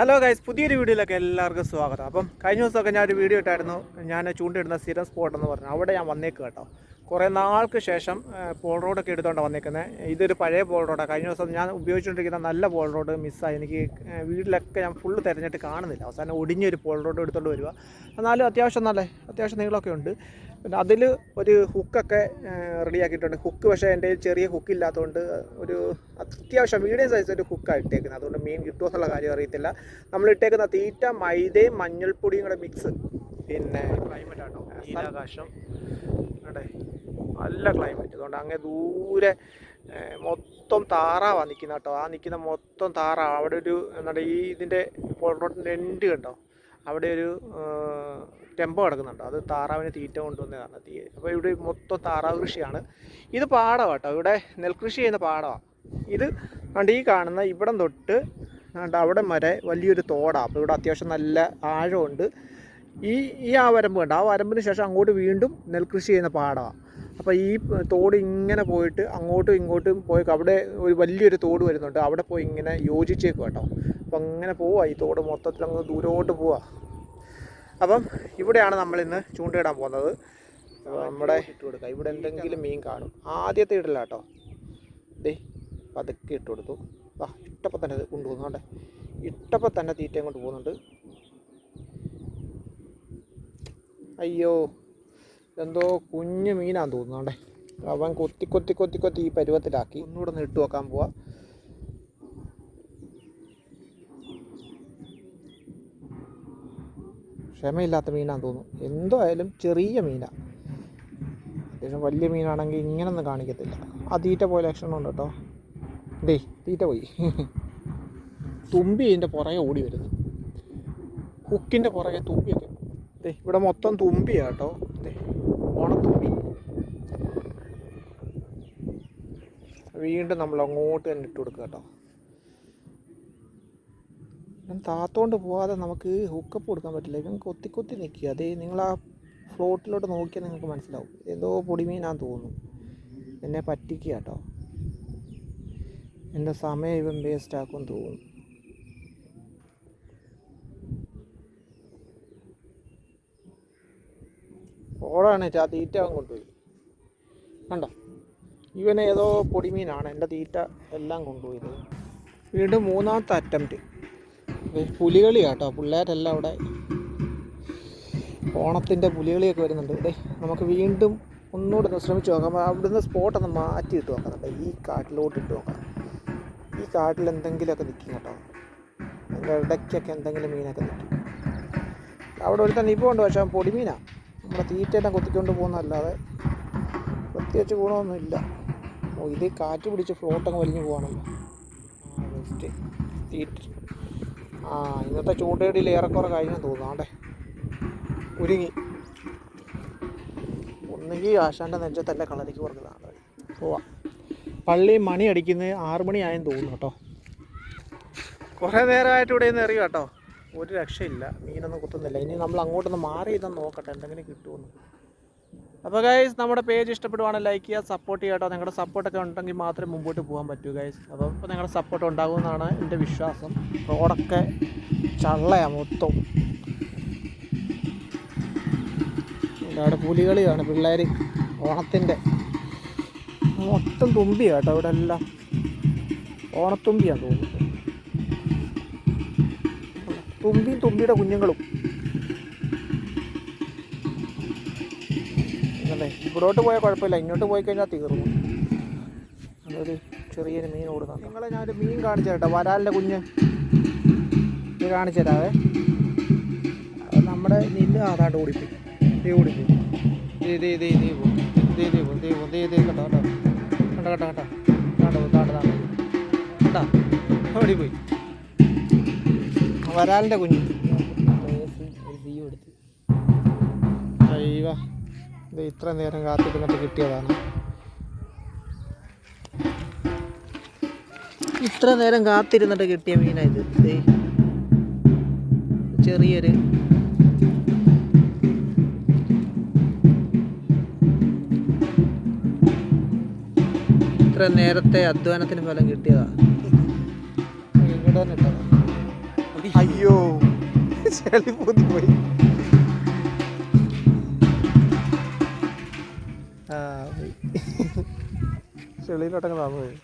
Hello guys, പുതിയൊരു വീഡിയോയിലൊക്കെ എല്ലാവർക്കും സ്വാഗതം. അപ്പം കഴിഞ്ഞ ദിവസമൊക്കെ ഞാനൊരു വീഡിയോ ഇട്ടായിരുന്നു. ഞാൻ ചൂണ്ടിടുന്ന സ്ഥിരം സ്പോട്ട് എന്ന് പറഞ്ഞു. അവിടെ ഞാൻ വന്നേക്ക് കേട്ടോ. കുറേ നാൾക്ക് ശേഷം പോൾ റോഡൊക്കെ എടുത്തുകൊണ്ടാണ് വന്നേക്കുന്നത്. ഇതൊരു പഴയ പോൾ റോഡാണ്. കഴിഞ്ഞ ദിവസം ഞാൻ ഉപയോഗിച്ചുകൊണ്ടിരിക്കുന്ന നല്ല പോൾ റോഡ് മിസ്സായി. എനിക്ക് വീട്ടിലൊക്കെ ഞാൻ ഫുള്ള് തിരഞ്ഞിട്ട് കാണുന്നില്ല. അവസാനം ഒടിഞ്ഞൊരു പോൾ റോഡ് എടുത്തുകൊണ്ട് വരിക. എന്നാലും അത്യാവശ്യം നീളമൊക്കെ ഉണ്ട്. പിന്നെ അതിൽ ഒരു ഹുക്കൊക്കെ റെഡിയാക്കിയിട്ടുണ്ട്. ഹുക്ക് പക്ഷേ എൻ്റെ ചെറിയ ഹുക്ക് ഇല്ലാത്തതുകൊണ്ട് ഒരു അത്യാവശ്യം മീഡിയം സൈസ് ഒരു ഹുക്കാണ് ഇട്ടേക്കുന്നത്. അതുകൊണ്ട് മീൻ കിട്ടുമോ എന്നുള്ള കാര്യം അറിയത്തില്ല. നമ്മൾ ഇട്ടേക്കുന്ന തീറ്റ മൈദയും മഞ്ഞൾപ്പൊടിയും കൂടെ മിക്സ്. പിന്നെ ക്ലൈമറ്റ് ആട്ടോ, നീലാകാശം അതെ, നല്ല ക്ലൈമറ്റ്. അതുകൊണ്ട് അങ്ങ് ദൂരെ മൊത്തം താറാവാണ് നിൽക്കുന്നത് കേട്ടോ. ആ നിൽക്കുന്ന മൊത്തം താറാവ്. അവിടെ ഒരു എന്താണ് ഈ ഇതിൻ്റെ പോൾ റോഡിൻ്റെ എൻഡ് കണ്ടോ, അവിടെ ഒരു ടെമ്പോ കിടക്കുന്നുണ്ട്. അത് താറാവിന് തീറ്റ കൊണ്ടുവന്നതാണ്. അപ്പോൾ ഇവിടെ മൊത്തം താറാവ് കൃഷിയാണ്. ഇത് പാടമാണ് കേട്ടോ, ഇവിടെ നെൽകൃഷി ചെയ്യുന്ന പാടമാണ് ഇത്. കണ്ട് ഈ കാണുന്ന ഇവിടം തൊട്ട് അവിടെ വരെ വലിയൊരു തോടാണ്. അപ്പോൾ ഇവിടെ അത്യാവശ്യം നല്ല ആഴമുണ്ട്. ആ വരമ്പ് കണ്ട്, ആ വരമ്പിന് ശേഷം അങ്ങോട്ട് വീണ്ടും നെൽകൃഷി ചെയ്യുന്ന പാടമാണ്. അപ്പോൾ ഈ തോട് ഇങ്ങനെ പോയിട്ട് അങ്ങോട്ടും ഇങ്ങോട്ടും പോയി അവിടെ ഒരു വലിയൊരു തോട് വരുന്നുണ്ട്. അവിടെ പോയി ഇങ്ങനെ യോജിച്ചേക്കും കേട്ടോ. അപ്പം അങ്ങനെ പോവുക, ഈ തോട് മൊത്തത്തിൽ അങ്ങ് ദൂരോട്ട് പോവുക. അപ്പം ഇവിടെയാണ് നമ്മളിന്ന് ചൂണ്ടയിടാൻ പോകുന്നത്. നമ്മുടെ ഇട്ട് കൊടുക്കുക, ഇവിടെ എന്തെങ്കിലും മീൻ കാണും. ആദ്യത്തെ ഇടില്ല കേട്ടോ. ദേ പതുക്കെ ഇട്ട് കൊടുത്തു. ഇട്ടപ്പോൾ തന്നെ ഇത് കൊണ്ടുപോകുന്നു. കേട്ടെ, ഇട്ടപ്പോൾ തന്നെ തീറ്റയും കൊണ്ട് പോകുന്നുണ്ട്. അയ്യോ, എന്തോ കുഞ്ഞു മീനാന്ന് തോന്നുന്നു. കേട്ടെ, അവൻ കൊത്തി ഈ പരുവത്തിലാക്കി. ഒന്നുകൂടെ ഒന്ന് ഇട്ട് വെക്കാൻ പോവാ. ക്ഷമയില്ലാത്ത മീനാന്ന് തോന്നുന്നു. എന്തോ ആയാലും ചെറിയ മീനാണ്. അത്യാവശ്യം വലിയ മീനാണെങ്കിൽ ഇങ്ങനൊന്നും കാണിക്കത്തില്ല. ആ തീറ്റ പോയ ലക്ഷണമുണ്ട് കേട്ടോ. ദേ തീറ്റ പോയി. തുമ്പി ഇതിൻ്റെ പുറകെ ഓടി വരുന്നു. ഹുക്കിൻ്റെ പുറകെ തുമ്പിയൊക്കെ. ദേ ഇവിടെ മൊത്തം തുമ്പിയാണ് കേട്ടോ. ദേ ഓണത്തുമ്പി. വീണ്ടും നമ്മൾ അങ്ങോട്ട് തന്നെ ഇട്ട് കൊടുക്കുക കേട്ടോ. ഞാൻ താത്തോണ്ട് പോകാതെ നമുക്ക് ഹുക്കപ്പ് കൊടുക്കാൻ പറ്റില്ല. ഇവൻ കൊത്തി നിൽക്കുക. അതേ, നിങ്ങൾ ആ ഫ്ലോട്ടിലോട്ട് നോക്കിയാൽ നിങ്ങൾക്ക് മനസ്സിലാവും. ഏതോ പൊടിമീനാന്ന് തോന്നുന്നു. എന്നെ പറ്റിക്കുക കേട്ടോ. എൻ്റെ സമയം ഇവൻ വേസ്റ്റ് ആക്കുമെന്ന് തോന്നുന്നു. ഓടാണ് ആ തീറ്റ അവൻ കൊണ്ടുപോയി. കണ്ടോ, ഇവനേതോ പൊടിമീനാണ് എൻ്റെ തീറ്റ എല്ലാം കൊണ്ടുപോയത്. വീണ്ടും മൂന്നാമത്തെ അറ്റംപ്റ്റ്. പുലികളി കേട്ടോ, പിള്ളേരെല്ലാം അവിടെ ഓണത്തിൻ്റെ പുലികളിയൊക്കെ വരുന്നുണ്ട്. ഇതേ നമുക്ക് വീണ്ടും ഒന്നുകൂടെ ശ്രമിച്ച് നോക്കാം. അവിടുന്ന് സ്പോട്ടൊന്ന് മാറ്റി ഇട്ട് നോക്കുന്നുണ്ട്. ഈ കാട്ടിലോട്ട് ഇട്ട് നോക്കാം. ഈ കാട്ടിൽ എന്തെങ്കിലുമൊക്കെ നിൽക്കും കേട്ടോ. അതിൻ്റെ ഇടയ്ക്കൊക്കെ എന്തെങ്കിലും മീനൊക്കെ നിൽക്കും. അവിടെ ഒരുത്തൻ ഇപ്പോൾ ഉണ്ട്, പക്ഷേ പൊടിമീനാണ്. നമ്മുടെ തീറ്റയെല്ലാം കൊത്തിക്കൊണ്ട് പോകുന്നതല്ലാതെ പ്രത്യേകിച്ച് ഗുണമൊന്നുമില്ല. ഇത് കാറ്റ് പിടിച്ച് ഫ്ലോട്ടങ്ങ് വലിഞ്ഞു പോകണമല്ലോ. ബെസ്റ്റ് തീറ്റ. ഇന്നത്തെ ചൂണ്ടയിടിയിൽ ഏറെക്കുറെ കഴിഞ്ഞെന്ന് തോന്നുന്നു. ആണ്ടെ ഒരുങ്ങി. ഒന്നുകിൽ ആശാൻ്റെ നെഞ്ചത്തല്ല കളരിക്ക് പറഞ്ഞതാണ്. പോവാം. പള്ളി മണി അടിക്കുന്നത് 6 മണിയായെന്ന് തോന്നുന്നു കേട്ടോ. കുറേ നേരമായിട്ട് ഇവിടെ നിന്ന് എറിയുക കേട്ടോ. ഒരു രക്ഷയില്ല, മീനൊന്നും കുത്തുന്നില്ല. ഇനി നമ്മൾ അങ്ങോട്ടൊന്ന് മാറി ഇതൊന്ന് നോക്കട്ടെ എന്തെങ്കിലും കിട്ടുമെന്ന്. അപ്പോൾ ഗൈസ്, നമ്മുടെ പേജ് ഇഷ്ടപ്പെടുവാണെങ്കിൽ ലൈക്ക് ചെയ്യുക, സപ്പോർട്ട് ചെയ്യുക കേട്ടോ. നിങ്ങളുടെ സപ്പോർട്ടൊക്കെ ഉണ്ടെങ്കിൽ മാത്രമേ മുമ്പോട്ട് പോകാൻ പറ്റൂ ഗൈസ്. അപ്പോൾ ഇപ്പോൾ നിങ്ങളുടെ സപ്പോർട്ട് ഉണ്ടാകുമെന്നാണ് എൻ്റെ വിശ്വാസം. റോഡൊക്കെ ചള്ളയാണ് മൊത്തം. അവിടെ പുലികളിയാണ് പിള്ളേർ. ഓണത്തിൻ്റെ മൊത്തം തുമ്പിയാണ് കേട്ടോ. ഇവിടെ എല്ലാം ഓണത്തുമ്പിയാന്ന് തോന്നുന്നു. തുമ്പിയുടെ കുഞ്ഞുങ്ങളും. അല്ലേ, ഇവിടോട്ട് പോയാൽ കുഴപ്പമില്ല, ഇങ്ങോട്ട് പോയി കഴിഞ്ഞാൽ തീർന്നു. അതൊരു ചെറിയൊരു മീൻ ഓടുന്നുണ്ട്. നിങ്ങളെ ഞാനൊരു മീൻ കാണിച്ചു കേട്ടോ, വരാലിൻ്റെ കുഞ്ഞ്. ഇത് കാണിച്ചു തരാവേ. നമ്മുടെ നെല്ല് അതാണ്ട് ഓടിപ്പോയി. ഓടിപ്പോയി. ഓടിപ്പോയി വരാലിൻ്റെ കുഞ്ഞ്. എടുത്ത് അയ്യോ, ഇത് ഇത്ര നേരം കാത്തിരുന്നിട്ട് കിട്ടിയതാണ്. ഇത്ര നേരം കാത്തിരുന്നിട്ട് കിട്ടിയ മീനായത്. ചെറിയൊരു ഇത്ര നേരത്തെ അധ്വാനത്തിന് ഫലം കിട്ടിയതാ. ഇവിടെ തന്നെ ഇട്ടതാ. അയ്യോ ചെളി പൂത്തി പോയി. ചെളിയിലോട്ടങ്ങ് താന്നു പോയി.